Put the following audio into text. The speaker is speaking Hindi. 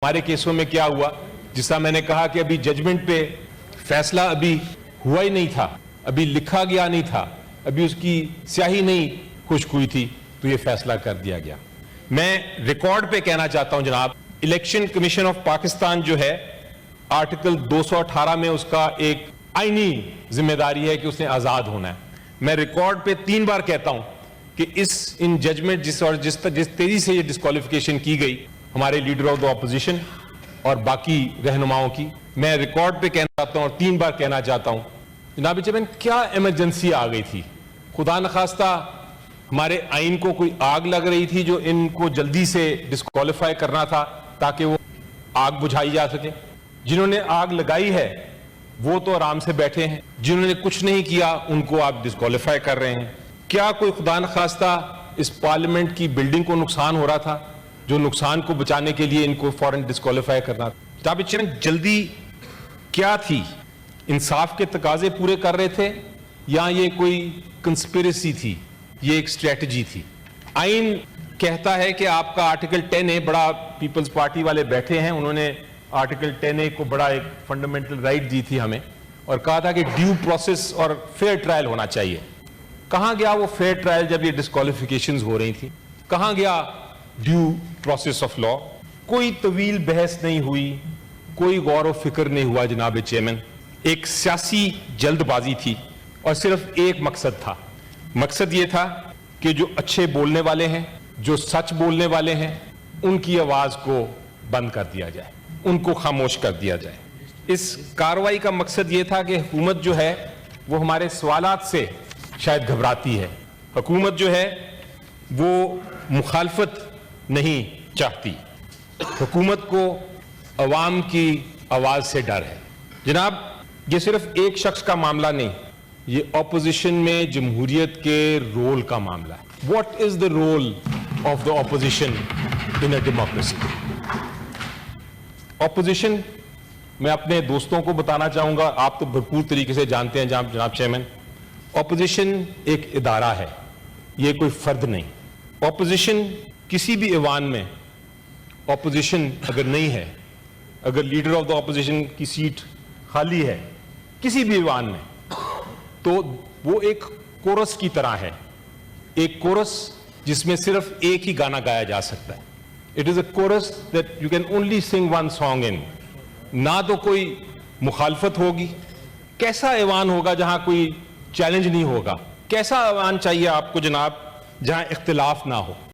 हमारे केसों में क्या हुआ, जिसका मैंने कहा कि अभी जजमेंट पे फैसला अभी हुआ ही नहीं था, अभी लिखा गया नहीं था, अभी उसकी स्याही नहीं खुश्क हुई थी, तो ये फैसला कर दिया गया। मैं रिकॉर्ड पे कहना चाहता हूं जनाब, इलेक्शन कमीशन ऑफ पाकिस्तान जो है आर्टिकल 218 में उसका एक आईनी जिम्मेदारी है कि उसने आजाद होना है। मैं रिकॉर्ड पे 3 बार कहता हूं कि इन जजमेंट जिस तेजी से ये डिस्क्वालिफिकेशन की गई हमारे लीडर ऑफ द ऑपोजिशन और बाकी रहनुमाओं की, मैं रिकॉर्ड पे कहना चाहता हूं और 3 बार कहना चाहता हूं जनाब चेयरमैन, क्या इमरजेंसी आ गई थी? खुदा न खास्ता हमारे आइन को कोई आग लग रही थी जो इनको जल्दी से डिस्क्वालीफाई करना था ताकि वो आग बुझाई जा सके। जिन्होंने आग लगाई है वो तो आराम से बैठे हैं, जिन्होंने कुछ नहीं किया उनको आप डिस्क्वालीफाई कर रहे हैं। क्या कोई खुदा न खास्ता इस पार्लियामेंट की बिल्डिंग को नुकसान हो रहा था जो नुकसान को बचाने के लिए इनको फौरन डिस्क्वालीफाई करना था? जल्दी क्या थी? इंसाफ के तकाजे पूरे कर रहे थे या ये कोई कंस्पिरेसी थी, ये एक स्ट्रेटजी थी? आइन कहता है कि आपका आर्टिकल 10A, बड़ा पीपल्स पार्टी वाले बैठे हैं, उन्होंने आर्टिकल 10A को बड़ा एक फंडामेंटल राइट दी थी हमें और कहा था कि ड्यू प्रोसेस और फेयर ट्रायल होना चाहिए। कहां गया वो फेयर ट्रायल जब ये डिस्क्वालिफिकेशंस हो रही थी? कहां गया ड्यू प्रोसेस ऑफ लॉ? कोई तवील बहस नहीं हुई, कोई गौर व फिक्र नहीं हुआ जनाब चेयरमैन। एक सियासी जल्दबाजी थी और सिर्फ एक मकसद था। मकसद ये था कि जो अच्छे बोलने वाले हैं, जो सच बोलने वाले हैं, उनकी आवाज को बंद कर दिया जाए, उनको खामोश कर दिया जाए। इस कार्रवाई का मकसद ये था कि हुकूमत जो है वो हमारे सवालात से शायद घबराती है। हुकूमत जो है वो मुखालफत नहीं चाहती, हुकूमत को अवाम की आवाज से डर है। जनाब, ये सिर्फ एक शख्स का मामला नहीं, ये ऑपोजिशन में जमहूरियत के रोल का मामला है। What is the role of the opposition in a democracy? Opposition, मैं अपने दोस्तों को बताना चाहूंगा, आप तो भरपूर तरीके से जानते हैं जनाब चेयरमैन, ऑपोजिशन एक इदारा है, ये कोई फर्द नहीं। ऑपोजिशन किसी भी ईवान में ऑपोजिशन अगर नहीं है, अगर लीडर ऑफ द ऑपोजिशन की सीट खाली है किसी भी ईवान में, तो वो एक कोरस की तरह है, एक कोरस जिसमें सिर्फ एक ही गाना गाया जा सकता है। It is a chorus that you can only sing one song in. ना तो कोई मुखालफत होगी, कैसा ईवान होगा जहां कोई चैलेंज नहीं होगा? कैसा ईवान चाहिए आपको जनाब जहां इख्तिलाफ ना हो?